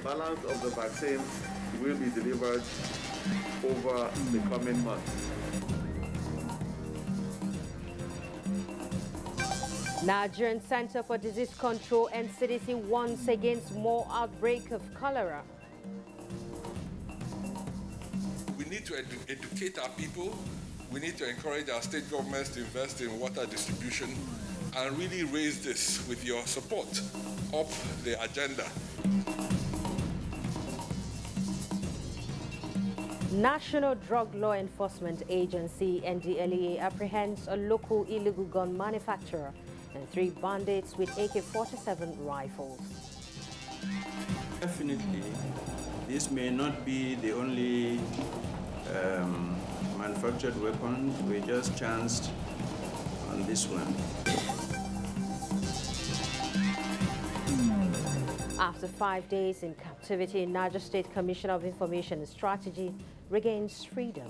balance of the vaccine will be delivered over the coming months. Nigerian Center for Disease Control and CDC warns against more outbreak of cholera. We need to educate our people. We need to encourage our state governments to invest in water distribution and really raise this with your support up the agenda. National Drug Law Enforcement Agency NDLEA apprehends a local illegal gun manufacturer and 3 bandits with AK-47 rifles. Definitely, this may not be the only manufactured weapon. We just chanced on this one. After 5 days in captivity, Niger State Commissioner of Information and Strategy regains freedom.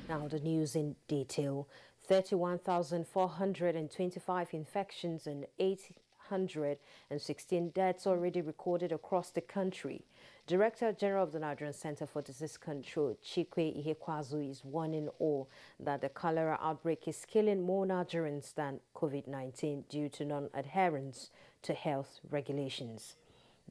Now the news in detail. 31,425 infections and 816 deaths already recorded across the country. Director General of the Nigerian Center for Disease Control, Chikwe Ihekwazu, is warning all that the cholera outbreak is killing more Nigerians than COVID-19 due to non-adherence to health regulations.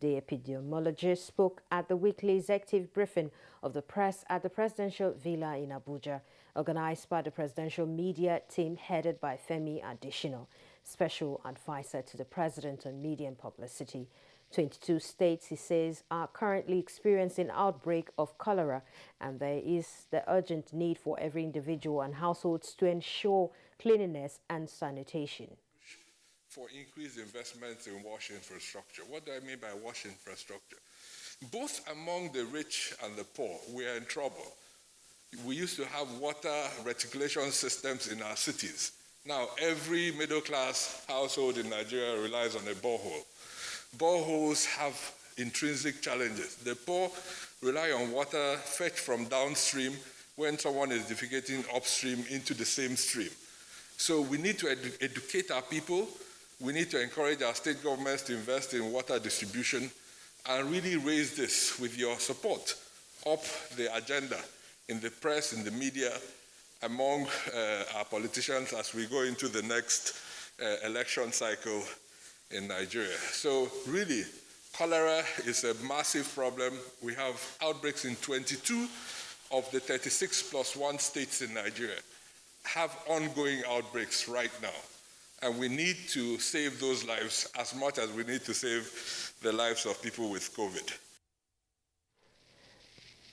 The epidemiologist spoke at the weekly executive briefing of the press at the Presidential Villa in Abuja, organized by the Presidential Media Team headed by Femi Adesina, Special Advisor to the President on Media and Publicity. 22 states, he says, are currently experiencing outbreak of cholera, and there is the urgent need for every individual and households to ensure cleanliness and sanitation. For increased investments in wash infrastructure. What do I mean by wash infrastructure? Both among the rich and the poor, we are in trouble. We used to have water reticulation systems in our cities. Now, every middle-class household in Nigeria relies on a borehole. Boreholes have intrinsic challenges. The poor rely on water fetched from downstream when someone is defecating upstream into the same stream. So we need to educate our people. We need to encourage our state governments to invest in water distribution and really raise this with your support up the agenda in the press, in the media, among our politicians as we go into the next election cycle in Nigeria. So really, cholera is a massive problem. We have outbreaks in 22 of the 36 plus 1 states in Nigeria have ongoing outbreaks right now. And we need to save those lives as much as we need to save the lives of people with COVID.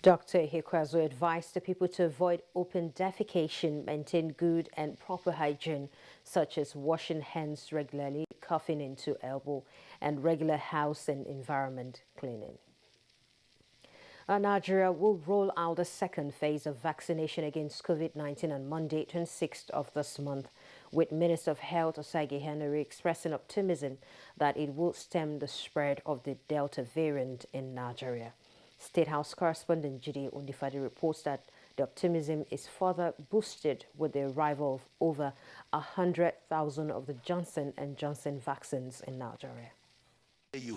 Dr. Ihekwazu advised the people to avoid open defecation, maintain good and proper hygiene, such as washing hands regularly, coughing into elbow, and regular house and environment cleaning. Nigeria will roll out the second phase of vaccination against COVID-19 on Monday, 26th of this month, with Minister of Health Osage Henry expressing optimism that it will stem the spread of the Delta variant in Nigeria. State House correspondent Jide Ondifadi reports that the optimism is further boosted with the arrival of over 100,000 of the Johnson & Johnson vaccines in Nigeria.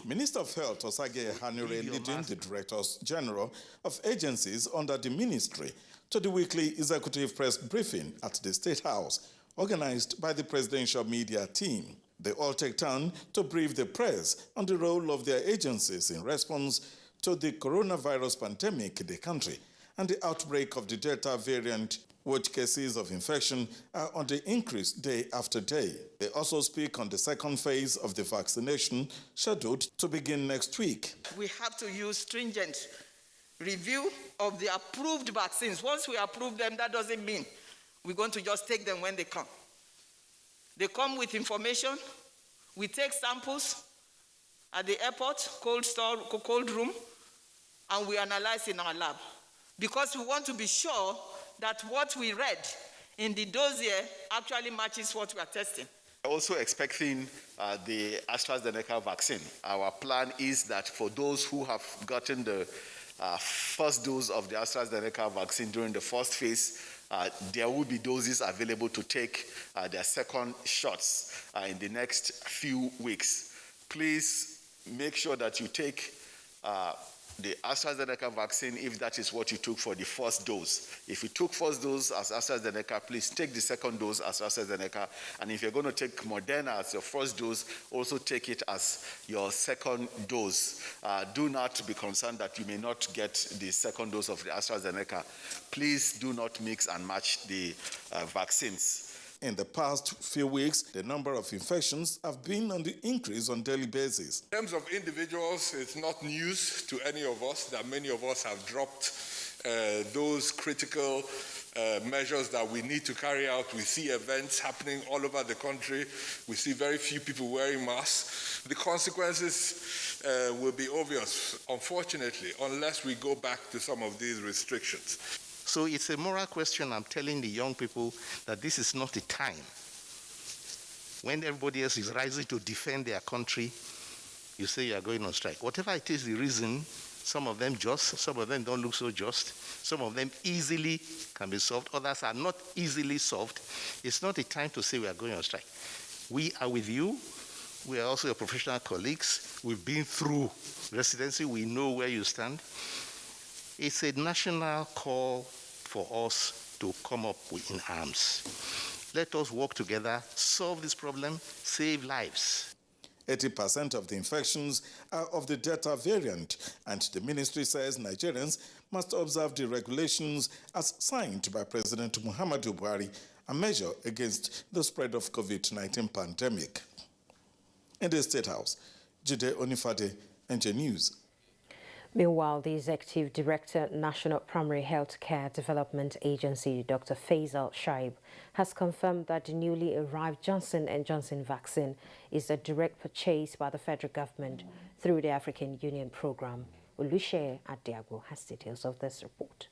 Minister of Health Osage Henry leading the Directors General of agencies under the ministry to the weekly executive press briefing at the State House, organized by the Presidential Media Team. They all take turn to brief the press on the role of their agencies in response to the coronavirus pandemic in the country and the outbreak of the Delta variant, which cases of infection are on the increase day after day. They also speak on the second phase of the vaccination scheduled to begin next week. We have to use stringent review of the approved vaccines. Once we approve them, that doesn't mean we're going to just take them when they come. They come with information. We take samples at the airport, cold room, and we analyze in our lab. because we want to be sure that what we read in the dossier actually matches what we are testing. Also expecting the AstraZeneca vaccine. Our plan is that for those who have gotten the first dose of the AstraZeneca vaccine during the first phase, there will be doses available to take their second shots in the next few weeks. Please make sure that you take the AstraZeneca vaccine if that is what you took for the first dose. If you took first dose as AstraZeneca, please take the second dose as AstraZeneca. And if you're going to take Moderna as your first dose, also take it as your second dose. Do not be concerned that you may not get the second dose of the AstraZeneca. Please do not mix and match the vaccines. In the past few weeks, the number of infections have been on the increase on a daily basis. In terms of individuals, it's not news to any of us that many of us have dropped those critical measures that we need to carry out. We see events happening all over the country. We see very few people wearing masks. The consequences will be obvious, unfortunately, unless we go back to some of these restrictions. So it's a moral question. I'm telling the young people that this is not the time. When everybody else is rising to defend their country, you say you are going on strike. Whatever it is, the reason, some of them just, some of them don't look so just, some of them easily can be solved, others are not easily solved. It's not the time to say we are going on strike. We are with you. We are also your professional colleagues. We've been through residency. We know where you stand. It's a national call for us to come up in arms. Let us work together, solve this problem, save lives. 80% of the infections are of the Delta variant, and the ministry says Nigerians must observe the regulations as signed by President Muhammadu Buhari, a measure against the spread of COVID-19 pandemic. In the State House, Jide Onifade, NJ News. Meanwhile, the Executive Director, National Primary Health Care Development Agency, Dr. Faisal Shaib, has confirmed that the newly arrived Johnson & Johnson vaccine is a direct purchase by the federal government through the African Union program. Oluseyi Adiagbo has details of this report.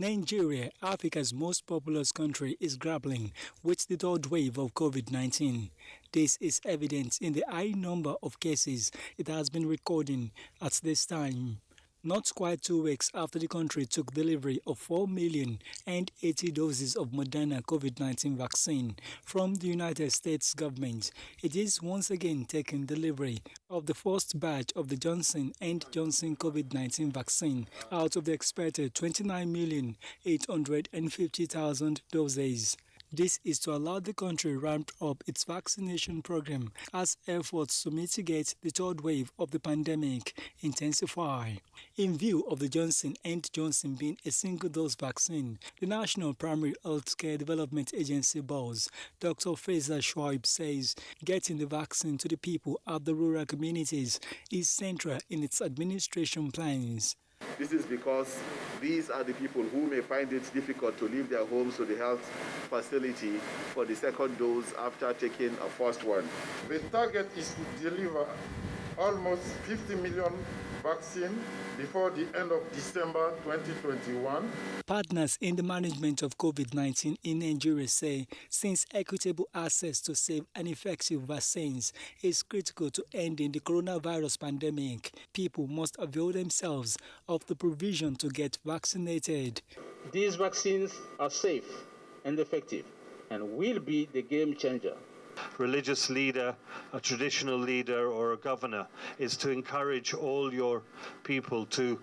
Nigeria, Africa's most populous country, is grappling with the third wave of COVID-19. This is evident in the high number of cases it has been recording at this time. Not quite 2 weeks after the country took delivery of 4,080,000 doses of Moderna COVID-19 vaccine from the United States government, it is once again taking delivery of the first batch of the Johnson & Johnson COVID-19 vaccine out of the expected 29,850,000 doses. This is to allow the country ramp up its vaccination program as efforts to mitigate the third wave of the pandemic intensify. In view of the Johnson & Johnson being a single-dose vaccine, the National Primary Health Care Development Agency boss, Dr. Faisal Shaib, says getting the vaccine to the people at the rural communities is central in its administration plans. This is because these are the people who may find it difficult to leave their homes to the health facility for the second dose after taking a first one. The target is to deliver almost 50 million vaccine before the end of December 2021. Partners in the management of COVID-19 in Nigeria say since equitable access to safe and effective vaccines is critical to ending the coronavirus pandemic, people must avail themselves of the provision to get vaccinated. These vaccines are safe and effective and will be the game changer. Religious leader, a traditional leader or a governor is to encourage all your people to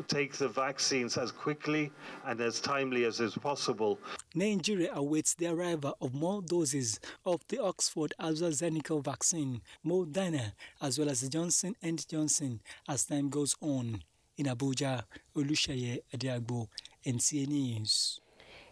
take the vaccines as quickly and as timely as is possible. Nigeria awaits the arrival of more doses of the Oxford AstraZeneca vaccine, Moderna, as well as the Johnson & Johnson as time goes on. In Abuja, Oluseyi Adiagbo, NTA News.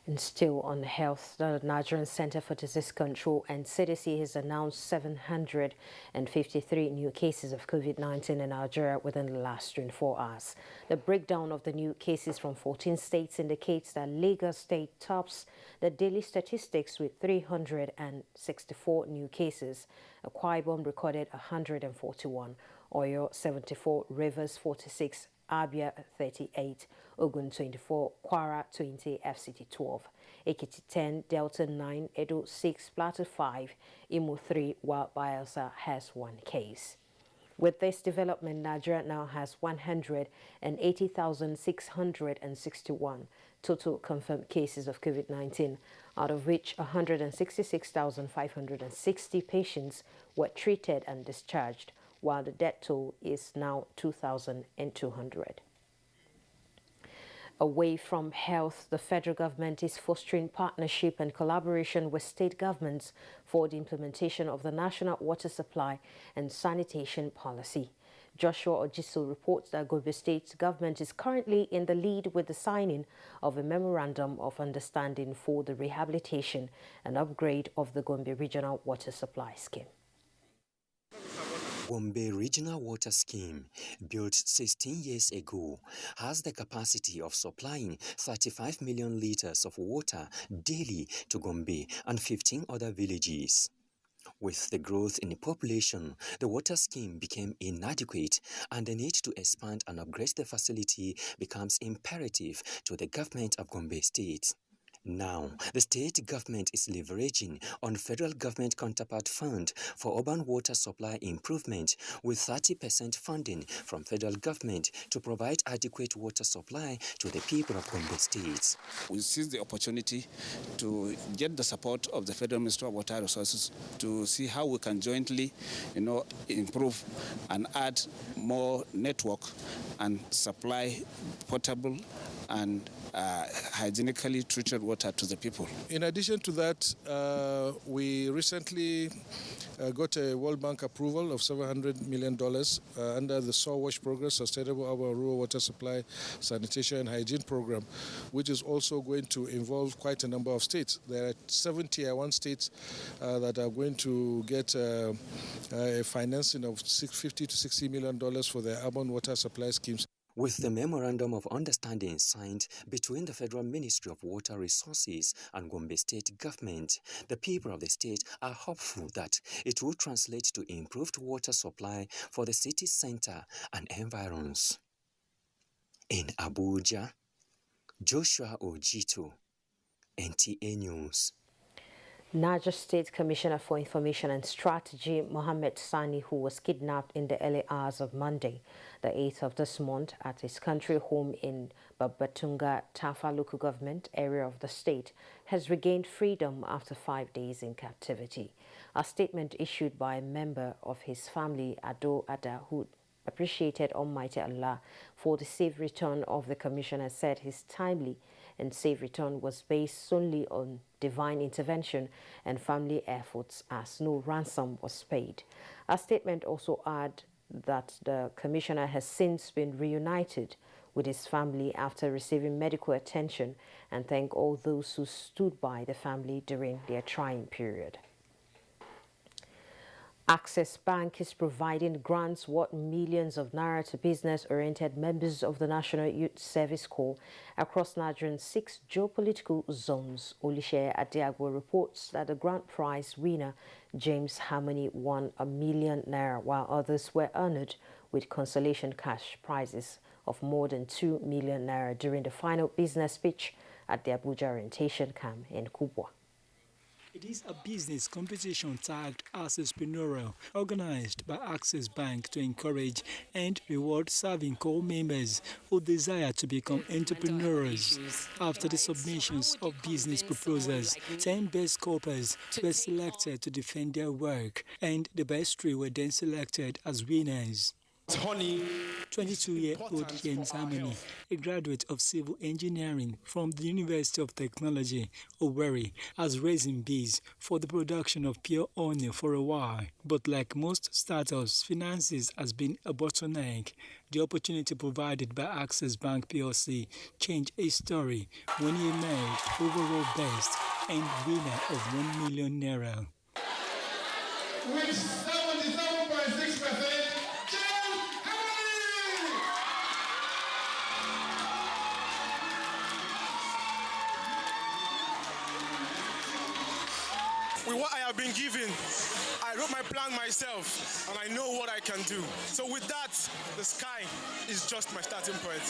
And still on health, the Nigerian Center for Disease Control and CDC has announced 753 new cases of COVID-19 in Nigeria within the last 24 hours. The breakdown of the new cases from 14 states indicates that Lagos State tops the daily statistics with 364 new cases. Akwa Ibom recorded 141, Oyo 74, Rivers 46, Abia 38, Ogun 24, Kwara 20, FCT 12, Ekiti 10, Delta 9, Edo 6, Plateau 5, Imo 3, while Bayelsa has 1 case. With this development, Nigeria now has 180,661 total confirmed cases of COVID-19, out of which 166,560 patients were treated and discharged, while the death toll is now 2,200. Away from health, the federal government is fostering partnership and collaboration with state governments for the implementation of the National Water Supply and Sanitation Policy. Joshua Ojiso reports that Gombe State government is currently in the lead with the signing of a memorandum of understanding for the rehabilitation and upgrade of the Gombe Regional Water Supply Scheme. Gombe Regional Water Scheme, built 16 years ago, has the capacity of supplying 35 million liters of water daily to Gombe and 15 other villages. With the growth in the population, the water scheme became inadequate, and the need to expand and upgrade the facility becomes imperative to the government of Gombe State. Now, the state government is leveraging on federal government counterpart fund for urban water supply improvement with 30% funding from federal government to provide adequate water supply to the people of Gombe State. We seize the opportunity to get the support of the Federal Ministry of Water Resources to see how we can jointly, improve and add more network and supply potable and hygienically treated water to the people. In addition to that, we recently got a World Bank approval of $700 million under the Soil Wash Program, Sustainable Urban Rural Water Supply, Sanitation and Hygiene Program, which is also going to involve quite a number of states. There are 7 Tier 1 states that are going to get a financing of $50 to $60 million for their urban water supply schemes. With the Memorandum of Understanding signed between the Federal Ministry of Water Resources and Gombe State Government, the people of the state are hopeful that it will translate to improved water supply for the city center and environs. In Abuja, Joshua Ojito, NTA News. Niger State Commissioner for Information and Strategy, Mohammed Sani, who was kidnapped in the early hours of Monday, the 8th of this month, at his country home in Babatunga, Tafa local government area of the state, has regained freedom after 5 days in captivity. A statement issued by a member of his family, Ado Ada, who appreciated Almighty Allah for the safe return of the commissioner, said his timely and safe return was based solely on divine intervention and family efforts, as no ransom was paid. A statement also adds that the commissioner has since been reunited with his family after receiving medical attention, and thank all those who stood by the family during their trying period. Access Bank is providing grants worth millions of naira to business-oriented members of the National Youth Service Corps across Nigeria's 6 geopolitical zones. Olishe Adiagbo reports that the grant prize winner, James Harmony, won $1 million, while others were honored with consolation cash prizes of more than 2 million naira during the final business pitch at the Abuja orientation camp in Kubwa. It is a business competition tagged as entrepreneurial, organized by Access Bank to encourage and reward serving corps members who desire to become entrepreneurs. After the submissions of business proposals, 10 best corpers were selected to defend their work, and the best 3 were then selected as winners. 22-year-old James Harmony, a graduate of civil engineering from the University of Technology, Owerri, has raising bees for the production of pure honey for a while. But like most startups, finances has been a bottleneck. The opportunity provided by Access Bank PLC changed his story when he emerged overall best and winner of 1 million naira. With 77.6%. with what I have been given, I wrote my plan myself, and I know what I can do. So with that, the sky is just my starting point.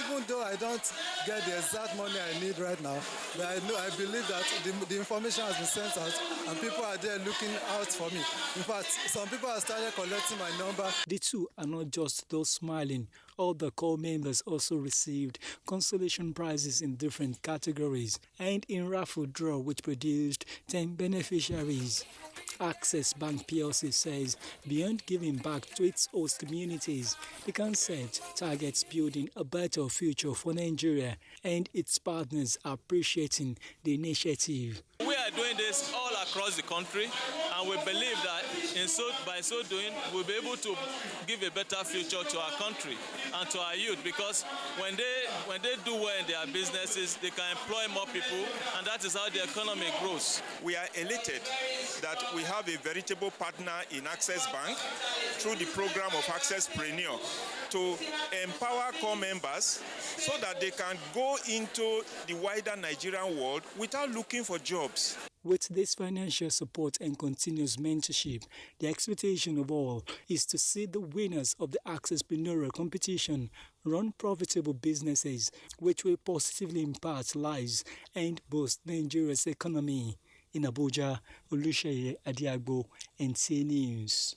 Even though I don't get the exact money I need right now, but I believe that the information has been sent out, and people are there looking out for me. In fact, some people have started collecting my number. The two are not just those smiling. All the core members also received consolation prizes in different categories and in raffle draw, which produced 10 beneficiaries. Access Bank PLC says beyond giving back to its host communities, the concept targets building a better future for Nigeria, and its partners are appreciating the initiative. We are doing this all across the country, and we believe that by so doing, we'll be able to give a better future to our country and to our youth, because when they do well in their businesses, they can employ more people, and that is how the economy grows. We are elated that we have a veritable partner in Access Bank through the program of Accesspreneur to empower core members so that they can go into the wider Nigerian world without looking for jobs. With this financial support and continuous mentorship, the expectation of all is to see the winners of the Accesspreneur competition run profitable businesses which will positively impact lives and boost Nigeria's economy. In Abuja, Oluseyi Adiagbo, NTA News.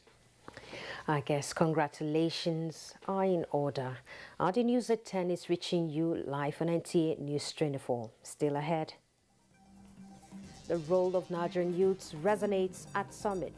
I guess congratulations are in order. The news at 10 is reaching you live on NTA News 24. Still ahead. The role of Nigerian youths resonates at summit.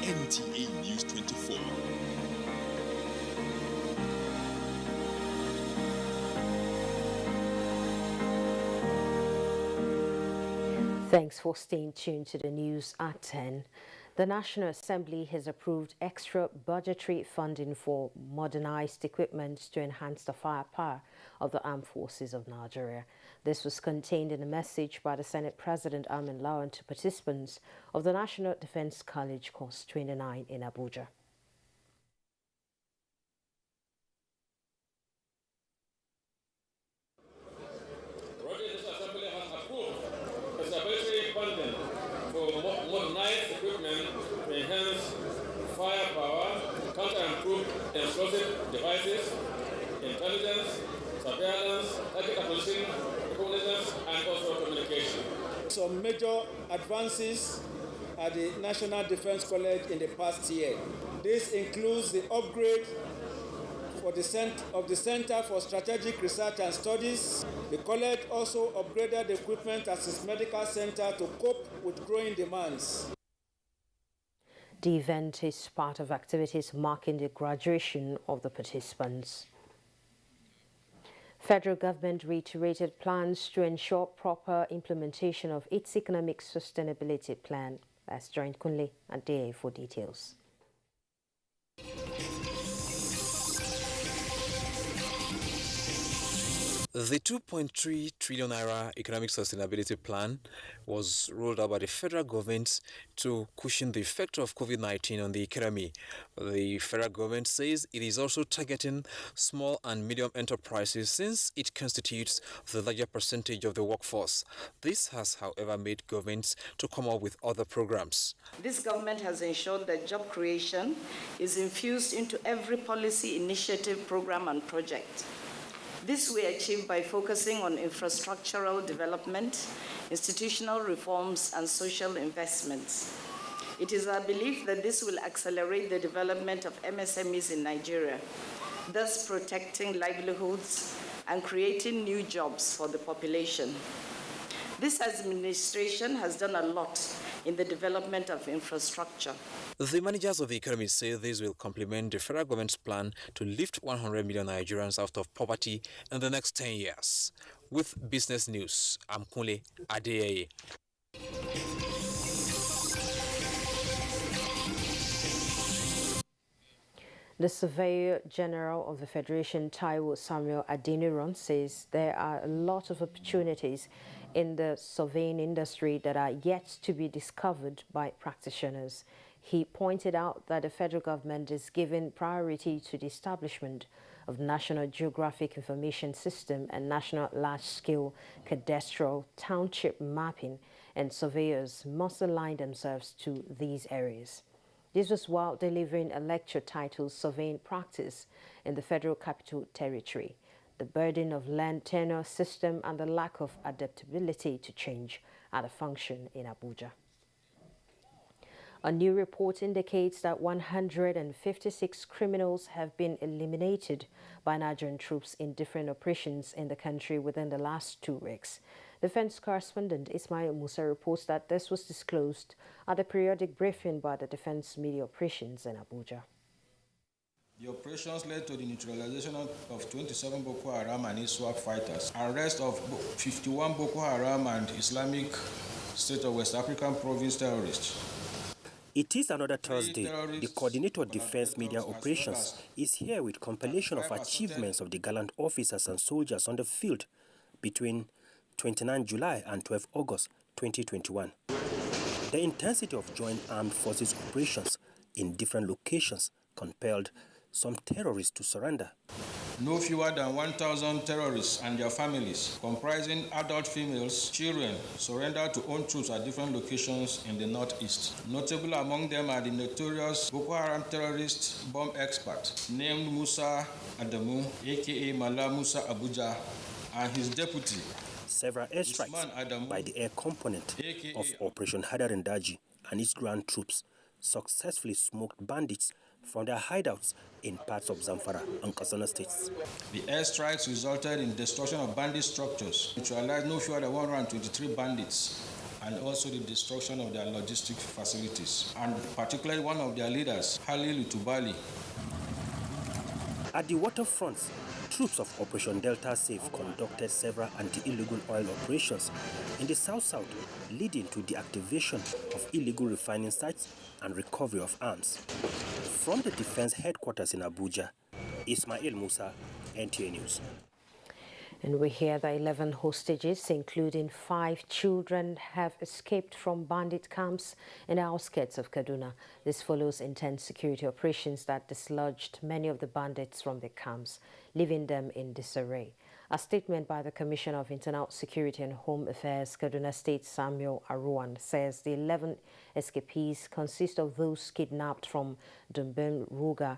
NTA News 24. Thanks for staying tuned to the news at 10. The National Assembly has approved extra budgetary funding for modernized equipment to enhance the firepower of the armed forces of Nigeria. This was contained in a message by the Senate President Amin Lawan to participants of the National Defense College Course 29 in Abuja. Modernized equipment to enhance firepower, counter-improved explosive devices, intelligence, surveillance, tactical acquisition, reconnaissance, and also communication. Some major advances at the National Defense College in the past year. This includes the upgrade of the Center for Strategic Research and Studies. The college also upgraded the equipment at its medical center to cope with growing demands. The event is part of activities marking the graduation of the participants. Federal government reiterated plans to ensure proper implementation of its economic sustainability plan. Let's join Kunle and DA for details. The 2.3 trillion naira economic sustainability plan was rolled out by the federal government to cushion the effect of COVID-19 on the economy. The federal government says it is also targeting small and medium enterprises since it constitutes the larger percentage of the workforce. This has, however, made governments to come up with other programs. This government has ensured that job creation is infused into every policy initiative, program, and project. This we achieve by focusing on infrastructural development, institutional reforms, and social investments. It is our belief that this will accelerate the development of MSMEs in Nigeria. thus protecting livelihoods and creating new jobs for the population. This administration has done a lot in the development of infrastructure. The managers of the economy say this will complement the federal government's plan to lift 100 million Nigerians out of poverty in the next 10 years. With Business News, I'm Kunle Adeyeye. The Surveyor General of the Federation, Taiwo Samuel Adeniran, says there are a lot of opportunities in the surveying industry that are yet to be discovered by practitioners. He pointed out that the federal government is giving priority to the establishment of National Geographic Information System and National Large-Scale Cadastral Township Mapping, and surveyors must align themselves to these areas. This was while delivering a lecture titled Surveying Practice in the Federal Capital Territory, the burden of land tenure system and the lack of adaptability to change at a function in Abuja. A new report indicates that 156 criminals have been eliminated by Nigerian troops in different operations in the country within the last 2 weeks. Defense correspondent Ismail Musa reports that this was disclosed at a periodic briefing by the Defense Media Operations in Abuja. The operations led to the neutralization of 27 Boko Haram and ISWAP fighters, arrest of 51 Boko Haram and Islamic State of West African Province terrorists. It is another Thursday. The coordinator of Defense Media Operations is here with compilation of achievements of the gallant officers and soldiers on the field between 29 July and 12 August 2021. The intensity of joint armed forces operations in different locations compelled some terrorists to surrender. No fewer than 1,000 terrorists and their families, comprising adult females, children, surrendered to own troops at different locations in the northeast. Notable among them are the notorious Boko Haram terrorist bomb expert named Musa Adamu, aka Mala Musa Abuja, and his deputy. Several airstrikes by the air component of Operation Hadarin Daji and its ground troops successfully smoked bandits from their hideouts in parts of Zamfara and Katsina states. The airstrikes resulted in destruction of bandit structures, neutralized no fewer than 123 bandits, and also the destruction of their logistic facilities, and particularly one of their leaders, Halil Utubali. At the waterfronts, troops of Operation Delta Safe conducted several anti-illegal oil operations in the south-south, leading to the activation of illegal refining sites and recovery of arms. From the defense headquarters in Abuja, Ismail Musa, NTA News. And we hear that 11 hostages, including 5 children, have escaped from bandit camps in the outskirts of Kaduna. This follows intense security operations that dislodged many of the bandits from the camps, leaving them in disarray. A statement by the Commissioner of Internal Security and Home Affairs, Kaduna State, Samuel Aruwan, says the 11 escapees consist of those kidnapped from Dumbem Ruga,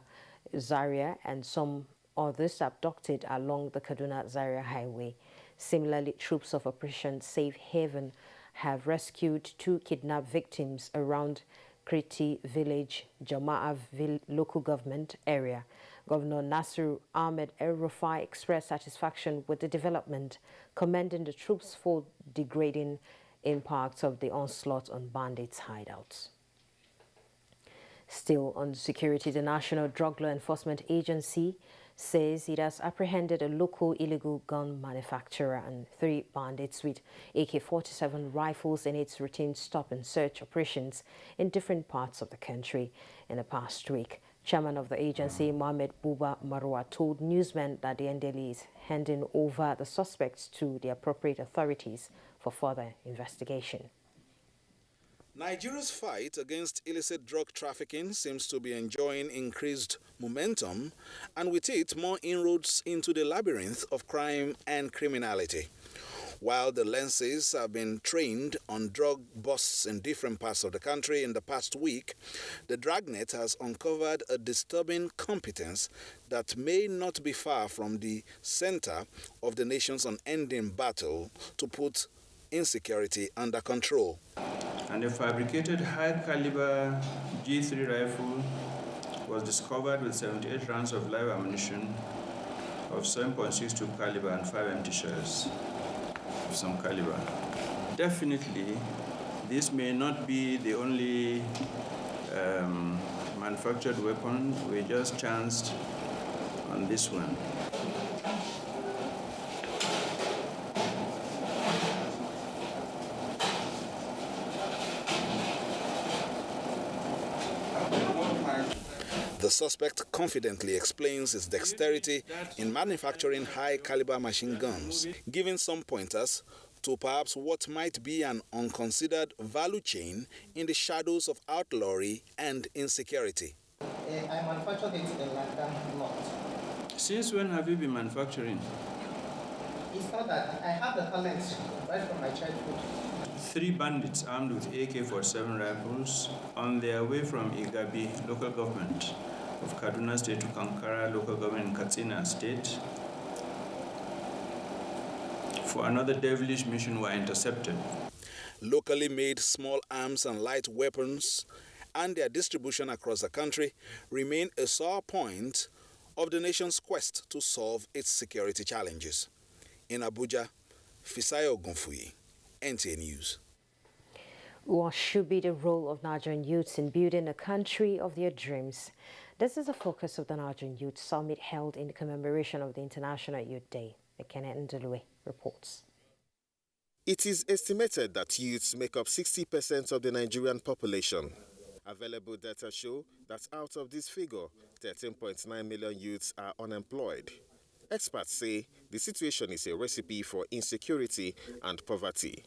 Zaria, and some others abducted along the Kaduna-Zaria Highway. Similarly, troops of Operation Safe Haven have rescued 2 kidnapped victims around Kriti Village, Jama'ah local government area. Governor Nasiru Ahmed El-Rufai expressed satisfaction with the development, commending the troops for degrading impacts of the onslaught on bandits' hideouts. Still on security, the National Drug Law Enforcement Agency says it has apprehended a local illegal gun manufacturer and 3 bandits with AK-47 rifles in its routine stop and search operations in different parts of the country in the past week. Chairman of the agency, Mohamed Buba Marwa, told newsmen that the NDLE is handing over the suspects to the appropriate authorities for further investigation. Nigeria's fight against illicit drug trafficking seems to be enjoying increased momentum, and with it, more inroads into the labyrinth of crime and criminality. While the lenses have been trained on drug busts in different parts of the country in the past week, the Dragnet has uncovered a disturbing competence that may not be far from the center of the nation's unending battle to put insecurity under control. And a fabricated high-caliber G3 rifle was discovered with 78 rounds of live ammunition of 7.62 caliber and 5 empty shells of some caliber. Definitely, this may not be the only manufactured weapon. We just chanced on this one. The suspect confidently explains his dexterity in manufacturing high-caliber machine guns, giving some pointers to perhaps what might be an unconsidered value chain in the shadows of outlawry and insecurity. I manufactured it in London North. Since when have you been manufacturing? It's not that I have the talent right from my childhood. 3 bandits armed with AK-47 rifles on their way from Igabi local government of Kaduna State to Kankara local government in Katsina State for another devilish mission were intercepted. Locally made small arms and light weapons and their distribution across the country remain a sore point of the nation's quest to solve its security challenges. In Abuja, Fisayo Gunfuyi, NTA News. What should be the role of Nigerian youths in building a country of their dreams? This is the focus of the Nigerian Youth Summit held in commemoration of the International Youth Day. Ekene Ndulue reports. It is estimated that youths make up 60% of the Nigerian population. Available data show that out of this figure, 13.9 million youths are unemployed. Experts say the situation is a recipe for insecurity and poverty.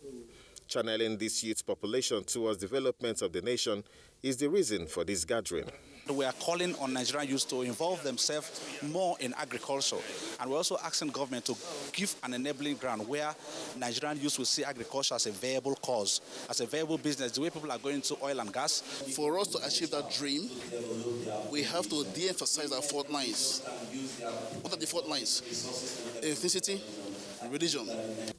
Channeling this youth population towards development of the nation is the reason for this gathering. We are calling on Nigerian youth to involve themselves more in agriculture, and we're also asking government to give an enabling ground where Nigerian youth will see agriculture as a viable cause, as a viable business, the way people are going to oil and gas. For us to achieve that dream, we have to de-emphasize our fault lines. What are the fault lines? Ethnicity, religion.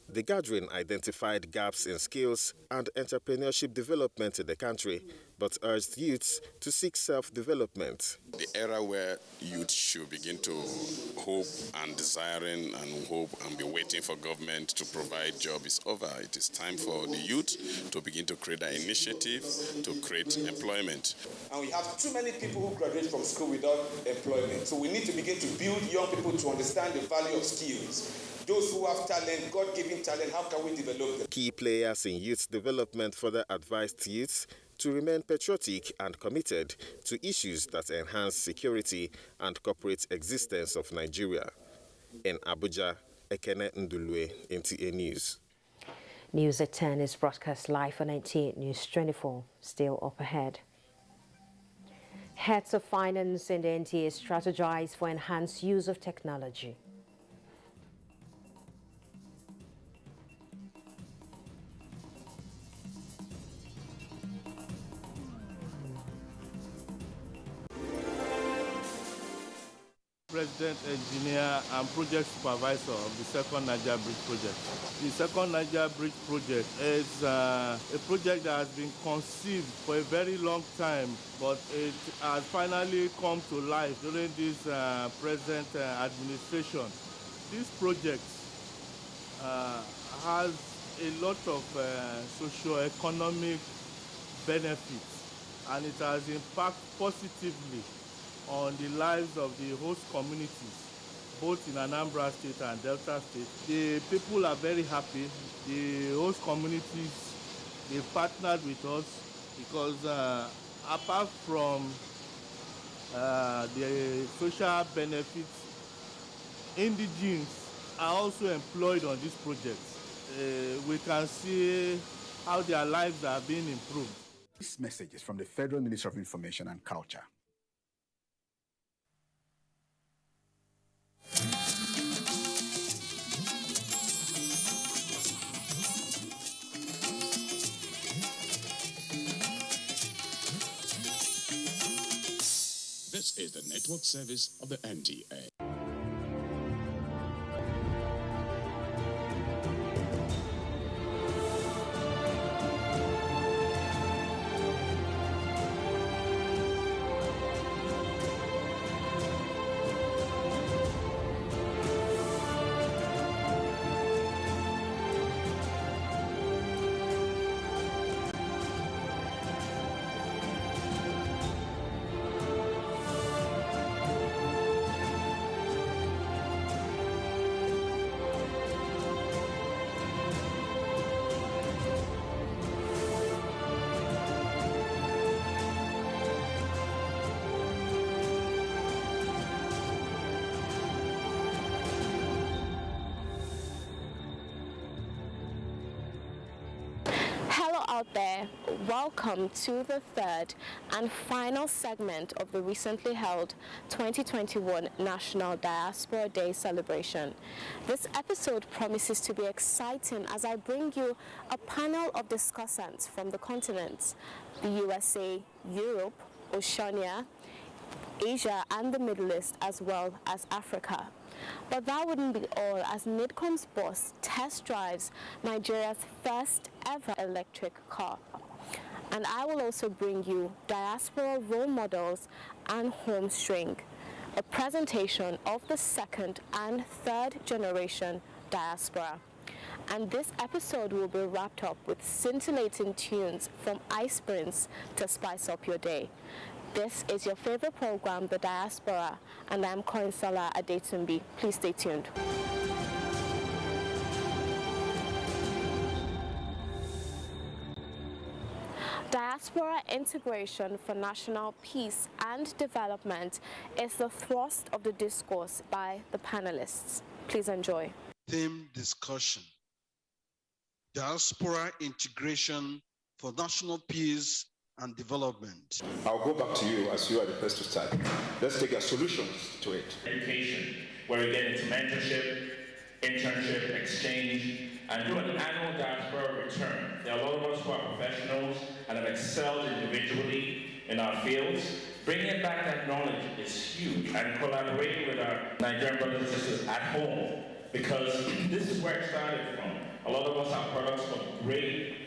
The gathering identified gaps in skills and entrepreneurship development in the country, but urged youths to seek self-development. The era where youth should begin to hope and desiring and hope and be waiting for government to provide jobs is over. It is time for the youth to begin to create an initiative to create employment. And we have too many people who graduate from school without employment. So we need to begin to build young people to understand the value of skills. Those who have talent, God-given talent, how can we develop them? Key players in youth development further advised youths to remain patriotic and committed to issues that enhance security and corporate existence of Nigeria. In Abuja, Ekene Ndulue, NTA News. News at 10 is broadcast live on NTA News 24, still up ahead. Heads of finance in the NTA strategize for enhanced use of technology. President, engineer, and project supervisor of the second Niger Bridge project. The second Niger Bridge project is a project that has been conceived for a very long time, but it has finally come to life during this present administration. This project has a lot of socio-economic benefits, and it has impacted positively on the lives of the host communities, both in Anambra State and Delta State. The people are very happy. The host communities, they partnered with us because apart from the social benefits, indigenes are also employed on this project. We can see how their lives are being improved. This message is from the Federal Ministry of Information and Culture. This is the network service of the NTA. out there, welcome to the third and final segment of the recently held 2021 National Diaspora Day celebration. This episode promises to be exciting as I bring you a panel of discussants from the continents, the USA, Europe, Oceania, Asia and the Middle East, as well as Africa. But that wouldn't be all, as NIDCOM's boss test drives Nigeria's first ever electric car. And I will also bring you diaspora role models and home string, a presentation of the second and third generation diaspora. And this episode will be wrapped up with scintillating tunes from Ice Prince to spice up your day. This is your favorite program, The Diaspora, and I'm Koinsala Adetumbi. Please stay tuned. Diaspora integration for national peace and development is the thrust of the discourse by the panelists. Please enjoy. Theme discussion: Diaspora integration for national peace and development. I'll go back to you as you are the first to start. Let's take our solutions to it. Education, where we get into mentorship, internship, exchange, and do an annual diaspora return. There are a lot of us who are professionals and have excelled individually in our fields. Bringing back that knowledge is huge, and collaborating with our Nigerian brothers and sisters at home, because this is where it started from. A lot of us are products of great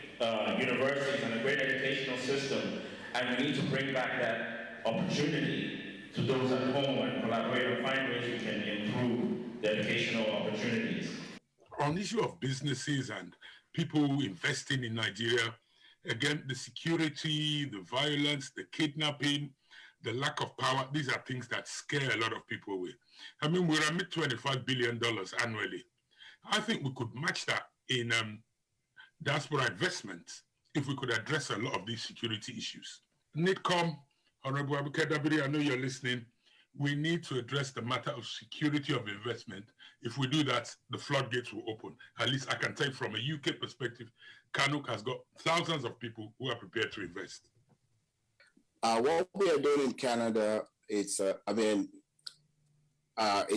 universities and a great educational system, and we need to bring back that opportunity to those at home and collaborate and find ways we can improve the educational opportunities. On the issue of businesses and people investing in Nigeria, again, the security, the violence, the kidnapping, the lack of power, these are things that scare a lot of people away. I mean, we're at $25 billion annually. I think we could match that in diaspora investment if we could address a lot of these security issues. NIDCOM, Honorable Abuja Dabiri, I know you're listening. We need to address the matter of security of investment. If we do that, the floodgates will open. At least I can tell you from a UK perspective, Kanuk has got thousands of people who are prepared to invest. What we are doing in Canada, it's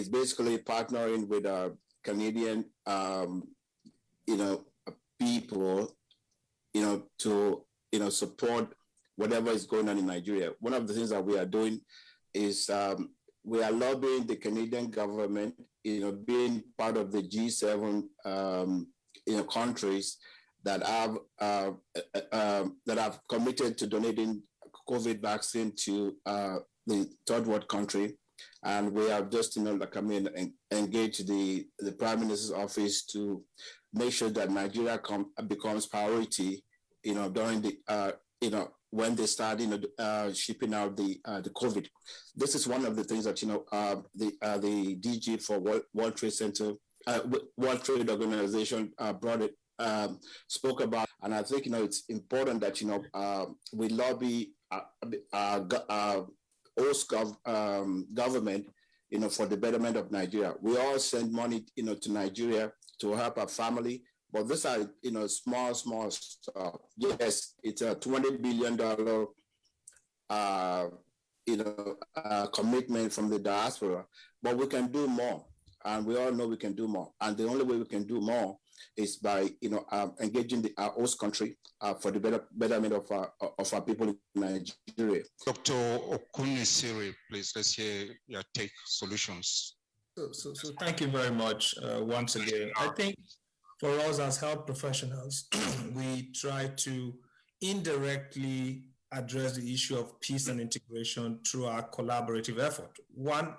basically partnering with Canadian, people, to, support whatever is going on in Nigeria. One of the things that we are doing is we are lobbying the Canadian government, being part of the G7, countries that have committed to donating COVID vaccine to the third world country. And we have just, engaged the Prime Minister's office to make sure that Nigeria becomes priority, during the, when they start, shipping out the COVID. This is one of the things that, the DG for World Trade Center, World Trade Organization brought it, spoke about. And I think, it's important that, we lobby host government, for the betterment of Nigeria. We all send money, to Nigeria to help our family, but these are, small stuff. Yes, it's a $20 billion, commitment from the diaspora, but we can do more, and we all know we can do more. And the only way we can do more is by, engaging our host country for the betterment of our people in Nigeria. Dr. Okunisiri, please, let's hear your take solutions. So thank you very much once again. I think for us as health professionals, we try to indirectly address the issue of peace and integration through our collaborative effort. One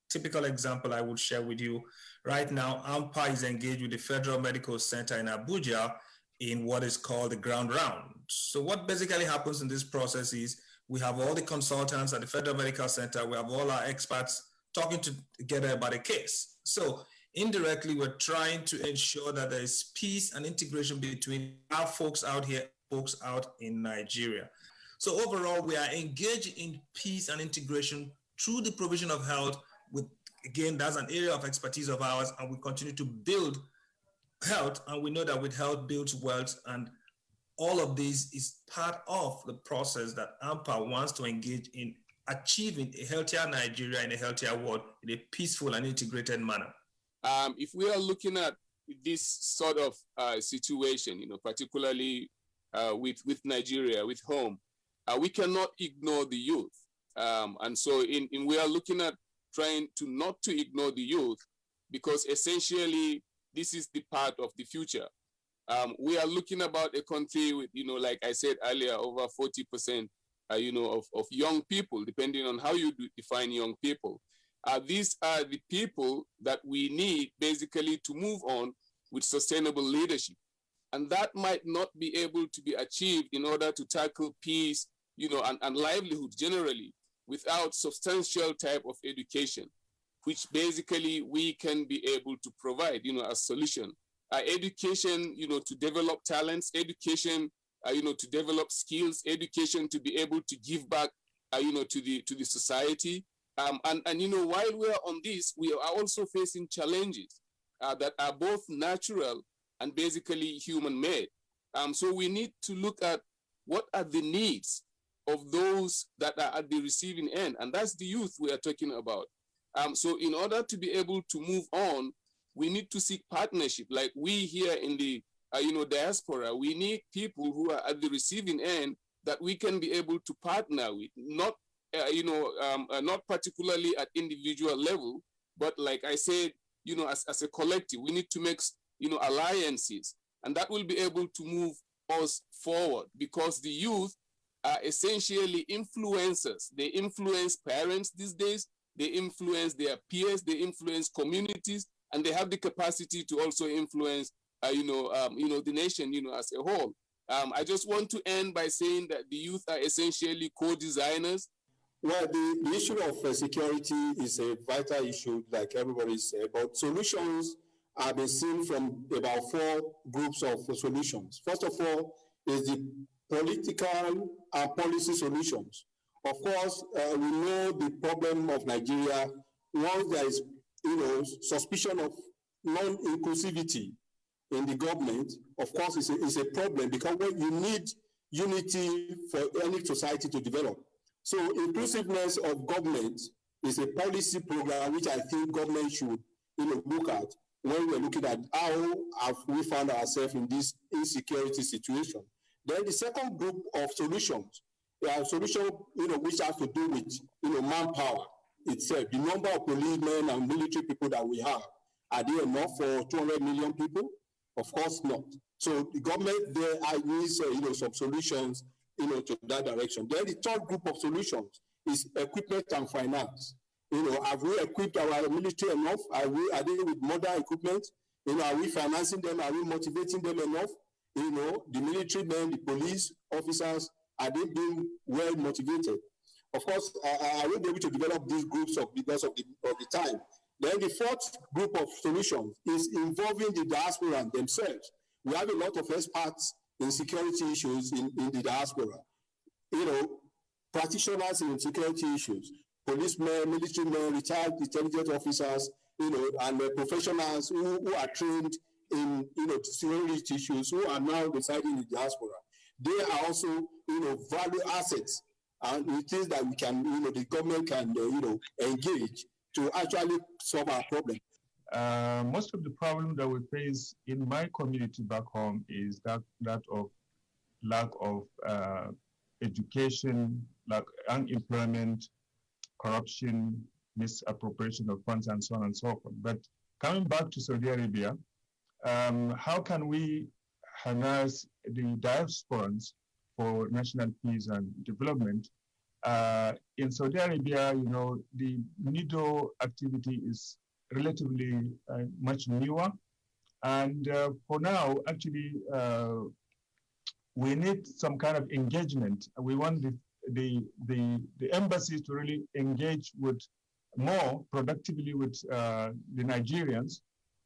typical example I would share with you right now, AMPA is engaged with the Federal Medical Center in Abuja in what is called the ground round. So what basically happens in this process is we have all the consultants at the Federal Medical Center, we have all our experts talking together about a case. So indirectly, we're trying to ensure that there is peace and integration between our folks out here, folks out in Nigeria. So overall, we are engaged in peace and integration through the provision of health. With, again, that's an area of expertise of ours, and we continue to build health. And we know that with health builds wealth, and all of this is part of the process that AMPA wants to engage in achieving a healthier Nigeria and a healthier world in a peaceful and integrated manner. If we are looking at this sort of situation, particularly with Nigeria, with home, we cannot ignore the youth. And so we are looking at trying to not to ignore the youth, because essentially this is the part of the future. We are looking about a country with, like I said earlier, over 40%, of young people, depending on how you define young people. These are the people that we need basically to move on with sustainable leadership. And that might not be able to be achieved in order to tackle peace, and livelihood generally without substantial type of education, which basically we can be able to provide, as solution. Education, to develop talents, education, to develop skills, education to be able to give back, to the society. And while we are on this, we are also facing challenges that are both natural and basically human-made. So we need to look at what are the needs of those that are at the receiving end, and that's the youth we are talking about. So in order to be able to move on, we need to seek partnership. Like we here in the diaspora, we need people who are at the receiving end that we can be able to partner with, not not particularly at individual level, but like I said, as a collective, we need to make alliances, and that will be able to move us forward, because the youth are essentially influencers. They influence parents these days, they influence their peers, they influence communities, and they have the capacity to also influence, the nation, as a whole. I just want to end by saying that the youth are essentially co-designers. Well, the issue of security is a vital issue, like everybody said, but solutions have been seen from about 4 groups of solutions. First of all is the political and policy solutions. Of course, we know the problem of Nigeria. Once there is, suspicion of non-inclusivity in the government, of course, it's a problem, because you need unity for any society to develop. So inclusiveness of government is a policy program which I think government should look at when we're looking at how have we found ourselves in this insecurity situation. Then the second group of solutions, which has to do with manpower itself. The number of policemen and military people that we have, are they enough for 200 million people? Of course not. So the government there needs some solutions to that direction. Then the third group of solutions is equipment and finance. Have we equipped our military enough? Are they with modern equipment? Are we financing them? Are we motivating them enough? The military men, the police officers, are they being well motivated? Of course, I won't be able to develop these groups because of the time. Then the fourth group of solutions is involving the diaspora themselves. We have a lot of experts in security issues in the diaspora. Practitioners in security issues, policemen, military men, retired intelligence officers, and professionals who are trained in security issues, who are now residing in the diaspora. They are also value assets, and it is that we can, the government can engage to actually solve our problem. Most of the problem that we face in my community back home is that of lack of education, unemployment, corruption, misappropriation of funds, and so on and so forth. But coming back to Saudi Arabia, how can we harness the diasporans for national peace and development? In Saudi Arabia, the NIDO activity is relatively much newer, and for now, actually, we need some kind of engagement. We want the embassies to really engage with more productively with the Nigerians,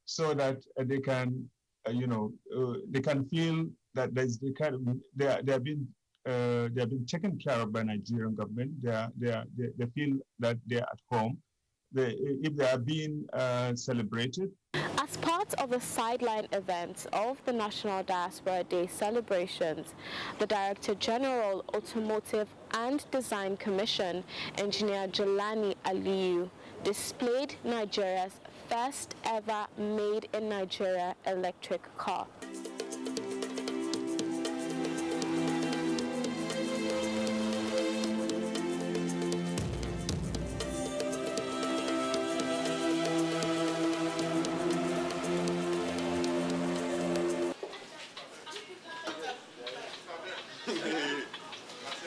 so that they can, they can feel that there's the kind of they have been taken care of by Nigerian government. They feel that they're at home. If they are being celebrated. As part of the sideline events of the National Diaspora Day celebrations, the Director General, Automotive and Design Commission, Engineer Jelani Aliyu, displayed Nigeria's first ever made in Nigeria electric car.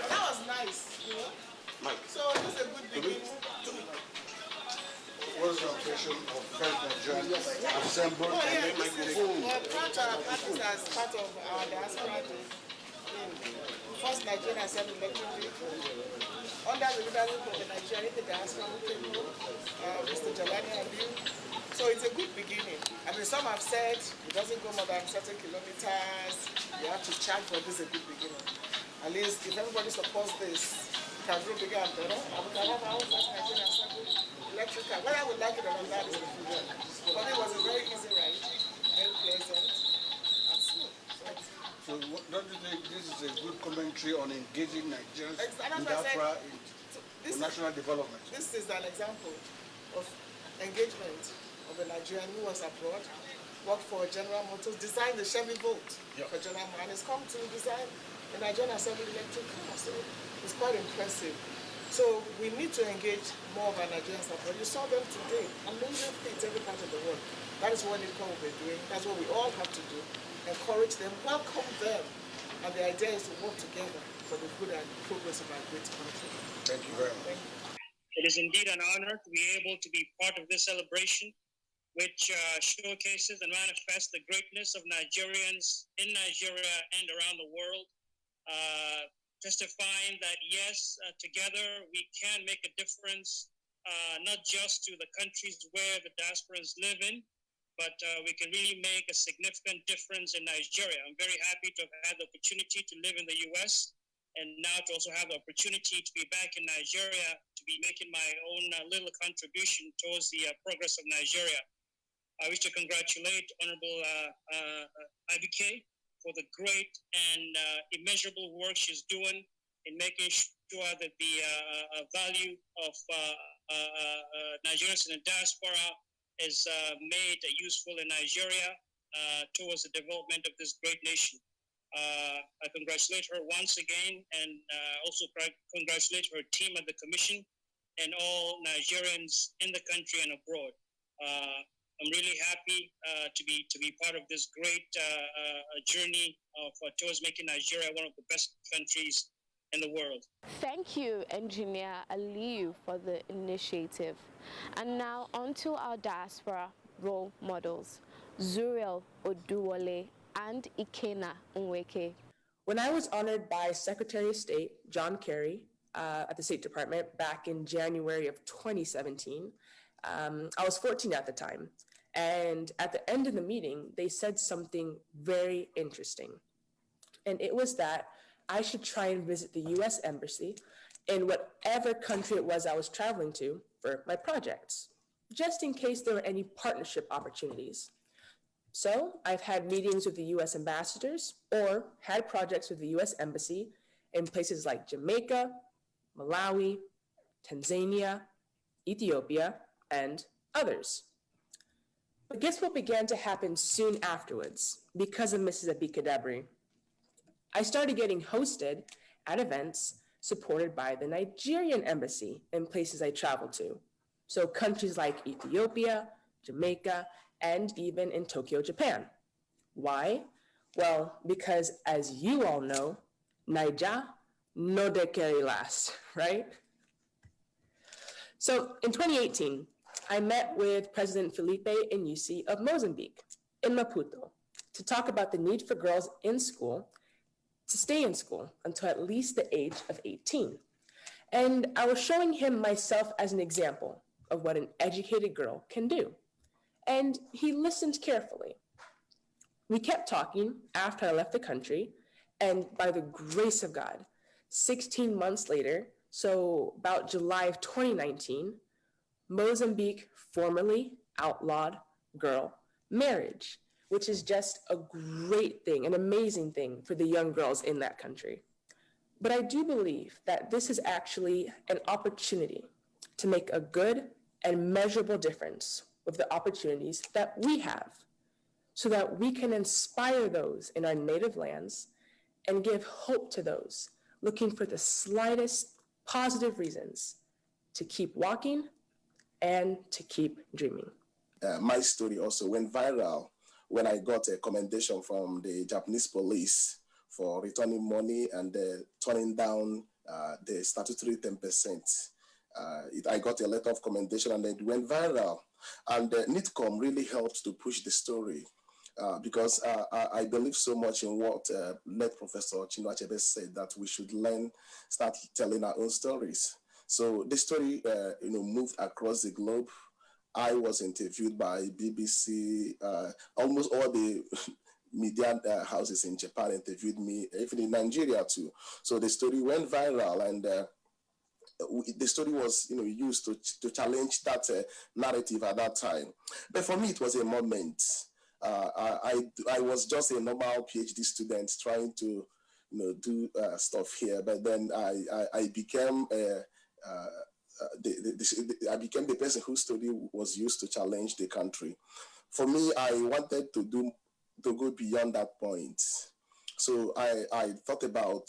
That was nice, you know. So it's a good beginning. What's the operation of First Nigerian assembled and make microphone? Well, part as part of our diaspora day. First Nigerian assembled electric vehicle. Under the leadership of the Nigerian diaspora people, Mr. Jelani Aliyu. So it's a good beginning. I mean, some have said it doesn't go more than certain kilometers. You have to charge for this, a good beginning. At least if everybody supports this, it can grow bigger and better. And we can have our own First Nigerian assembled electric car. Whether I would like it or not, that is the future. But it was a very easy ride, very pleasant, and smooth. So don't you think this is a good commentary on engaging Nigerians in And diaspora for national development? This is an example of engagement of a Nigerian who was abroad, worked for General Motors, designed the Chevy Bolt for General Motors, and has come to design the Nigerian Assembly electric car. So it's quite impressive. So we need to engage more of our Nigerians abroad. You saw them today, amazing feats every part of the world. That is what NTA will be doing. That's what we all have to do. Encourage them, welcome them. And the idea is to work together for the good and progress of our great country. Thank you very much. It is indeed an honor to be able to be part of this celebration, which showcases and manifests the greatness of Nigerians in Nigeria and around the world, testifying that yes, together we can make a difference, not just to the countries where the diasporans live in, but we can really make a significant difference in Nigeria. I'm very happy to have had the opportunity to live in the US and now to also have the opportunity to be back in Nigeria, to be making my own little contribution towards the progress of Nigeria. I wish to congratulate Honorable IBK for the great and immeasurable work she's doing in making sure that the value of Nigerians in the diaspora is made useful in Nigeria towards the development of this great nation. I congratulate her once again and also congratulate her team at the Commission and all Nigerians in the country and abroad. I'm really happy to be part of this great journey towards making Nigeria one of the best countries in the world. Thank you, Engineer Aliyu, for the initiative. And now on to our diaspora role models, Zuriel Oduwole and Ikena Nweke. When I was honored by Secretary of State John Kerry at the State Department back in January of 2017, I was 14 at the time. And at the end of the meeting, they said something very interesting. And it was that I should try and visit the US Embassy in whatever country it was I was traveling to for my projects, just in case there were any partnership opportunities. So I've had meetings with the US ambassadors or had projects with the US Embassy in places like Jamaica, Malawi, Tanzania, Ethiopia, and others. But guess what began to happen soon afterwards because of Mrs. Abikadabri? I started getting hosted at events supported by the Nigerian embassy in places I traveled to. So countries like Ethiopia, Jamaica, and even in Tokyo, Japan. Why? Well, because as you all know, Naija no de carry last, right? So in 2018, I met with President Felipe Nyusi of Mozambique in Maputo to talk about the need for girls in school to stay in school until at least the age of 18. And I was showing him myself as an example of what an educated girl can do. And he listened carefully. We kept talking after I left the country, and by the grace of God, 16 months later, so about July of 2019, Mozambique formerly outlawed girl marriage, which is just a great thing, an amazing thing for the young girls in that country. But I do believe that this is actually an opportunity to make a good and measurable difference with the opportunities that we have, so that we can inspire those in our native lands and give hope to those looking for the slightest positive reasons to keep walking and to keep dreaming. My story also went viral when I got a commendation from the Japanese police for returning money and turning down the statutory 10%. I got a letter of commendation and it went viral. And NITCOM really helped to push the story because I believe so much in what late Professor Chinua Achebe said, that we should start telling our own stories. So this story moved across the globe. I was interviewed by BBC, almost all the media houses in Japan interviewed me, even in Nigeria too. So the story went viral, and the story was used to challenge that narrative at that time. But for me, it was a moment. I was just a normal PhD student trying to do stuff here, but then I became I became the person whose story was used to challenge the country. For me, I wanted to go beyond that point. So I thought about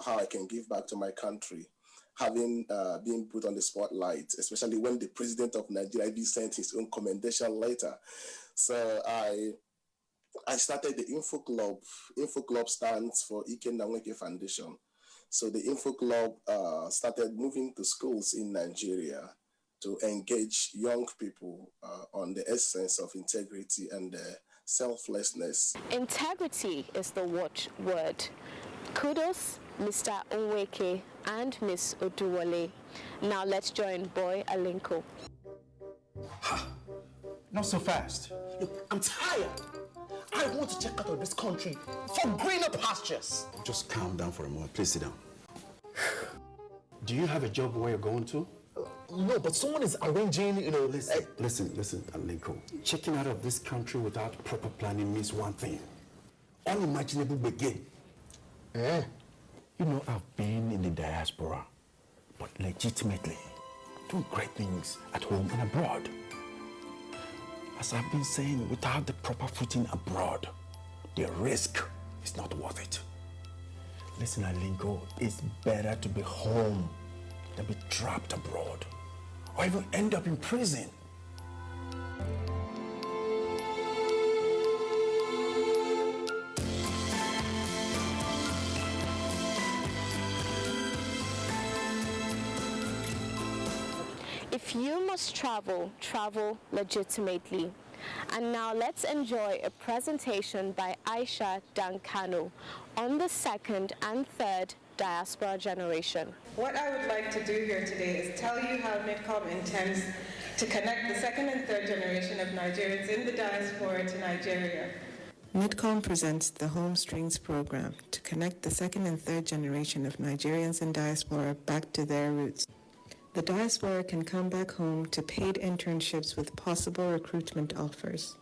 how I can give back to my country, having been put on the spotlight, especially when the president of Nigeria sent his own commendation letter. So I started the Info Club. Info Club stands for Ike Nweke Foundation. So the Info Club started moving to schools in Nigeria to engage young people on the essence of integrity and selflessness. Integrity is the watchword. Kudos, Mr. Nweke and Miss Oduwole. Now let's join Boy Alinko. Not so fast. Look, I'm tired. I want to check out of this country for greener pastures. Just calm down for a moment. Please sit down. Do you have a job where you're going to? No, but someone is arranging, Listen, Alinko. Checking out of this country without proper planning means one thing. Unimaginable begin. Eh? I've been in the diaspora, but legitimately doing great things at home and abroad. As I've been saying, without the proper footing abroad, the risk is not worth it. Listen, Alinko, it's better to be home than be trapped abroad, or even end up in prison. If you must travel, travel legitimately. And now let's enjoy a presentation by Aisha Dankano on the second and third diaspora generation. What I would like to do here today is tell you how NITCOM intends to connect the second and third generation of Nigerians in the diaspora to Nigeria. NITCOM presents the Home Strings program to connect the second and third generation of Nigerians in diaspora back to their roots. The diaspora can come back home to paid internships with possible recruitment offers.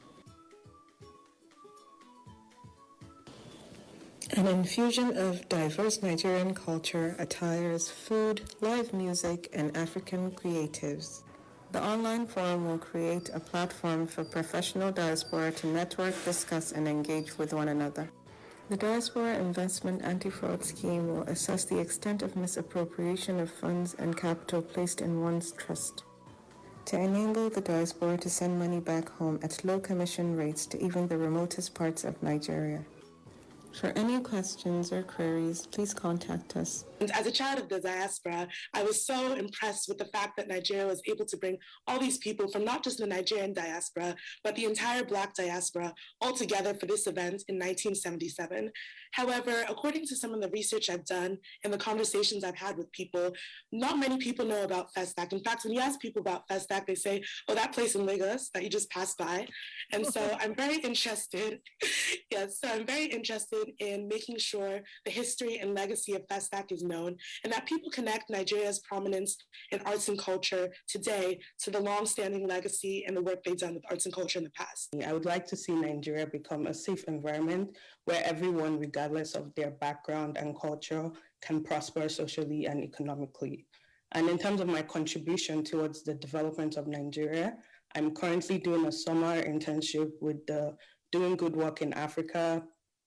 An infusion of diverse Nigerian culture, attires, food, live music, and African creatives. The online forum will create a platform for professional diaspora to network, discuss, and engage with one another. The Diaspora Investment Anti-Fraud Scheme will assess the extent of misappropriation of funds and capital placed in one's trust to enable the diaspora to send money back home at low commission rates to even the remotest parts of Nigeria. For any questions or queries, please contact us. As a child of the diaspora, I was so impressed with the fact that Nigeria was able to bring all these people from not just the Nigerian diaspora, but the entire Black diaspora all together for this event in 1977. However, according to some of the research I've done and the conversations I've had with people, not many people know about FESTAC. In fact, when you ask people about FESTAC, they say, oh, that place in Lagos that you just passed by. And so I'm very interested, in making sure the history and legacy of FESTAC is known, and that people connect Nigeria's prominence in arts and culture today to the long-standing legacy and the work they've done with arts and culture in the past. I would like to see Nigeria become a safe environment where everyone, regardless of their background and culture, can prosper socially and economically. And in terms of my contribution towards the development of Nigeria, I'm currently doing a summer internship with the Doing Good Work in Africa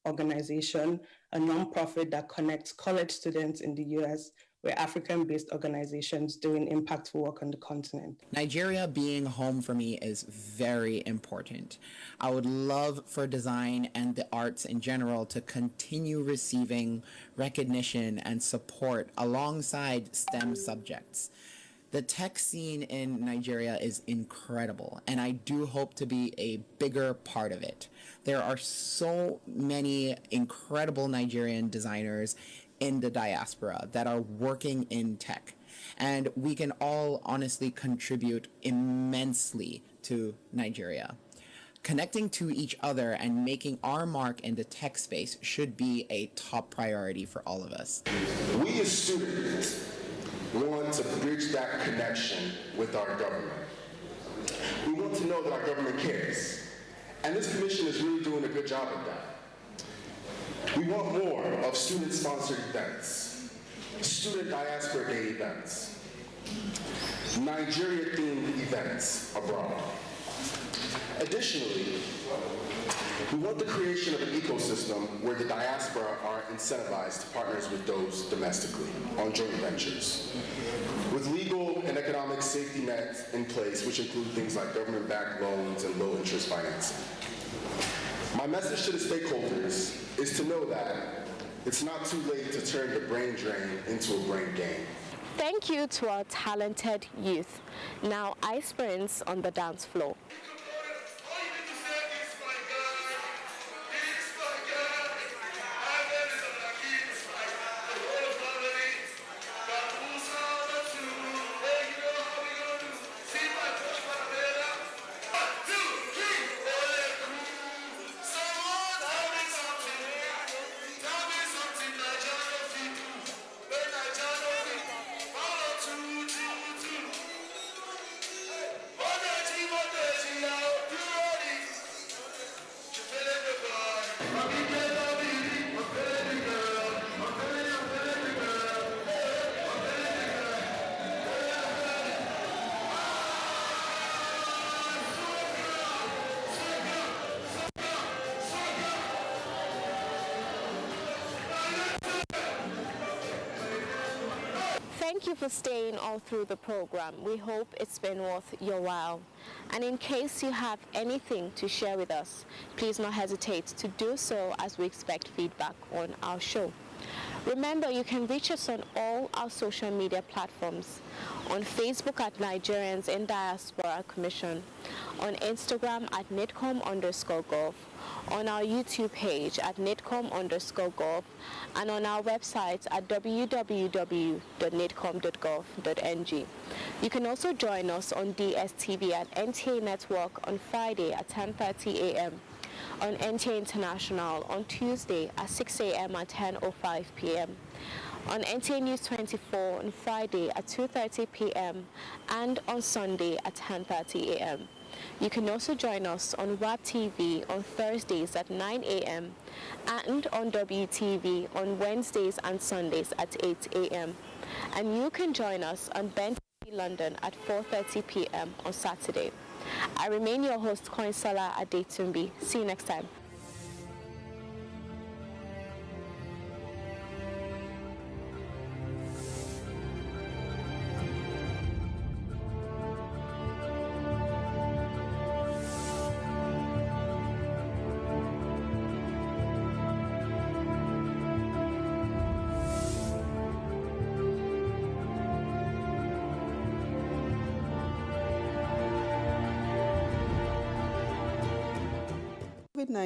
organization, a nonprofit that connects college students in the US with African-based organizations doing impactful work on the continent. Nigeria being home for me is very important. I would love for design and the arts in general to continue receiving recognition and support alongside STEM subjects. The tech scene in Nigeria is incredible, and I do hope to be a bigger part of it. There are so many incredible Nigerian designers in the diaspora that are working in tech, and we can all honestly contribute immensely to Nigeria. Connecting to each other and making our mark in the tech space should be a top priority for all of us. We as students want to bridge that connection with our government. We want to know that our government cares. And this commission is really doing a good job of that. We want more of student-sponsored events, student diaspora day events, Nigeria-themed events abroad. Additionally, we want the creation of an ecosystem where the diaspora are incentivized to partner with those domestically on joint ventures, with legal and economic safety nets in place, which include things like government-backed loans and low-interest financing. My message to the stakeholders is to know that it's not too late to turn the brain drain into a brain gain. Thank you to our talented youth. Now, Ice Prince on the dance floor. Thank you for staying all through the program. We hope it's been worth your while. And in case you have anything to share with us, please don't hesitate to do so, as we expect feedback on our show. Remember, you can reach us on all our social media platforms. On Facebook at Nigerians in Diaspora Commission, on Instagram at NIDCOM_gov, on our YouTube page at NIDCOM_gov, and on our website at www.nidcom.gov.ng. You can also join us on DSTV at NTA Network on Friday at 10:30 a.m., on NTA International on Tuesday at 6 a.m. and 10:05 p.m., on NTA News 24 on Friday at 2:30 p.m. and on Sunday at 10:30 a.m. You can also join us on WAB TV on Thursdays at 9 a.m. and on WTV on Wednesdays and Sundays at 8 a.m. And you can join us on Ben TV London at 4:30 p.m. on Saturday. I remain your host, Koinsola Adetumbi. See you next time. COVID-19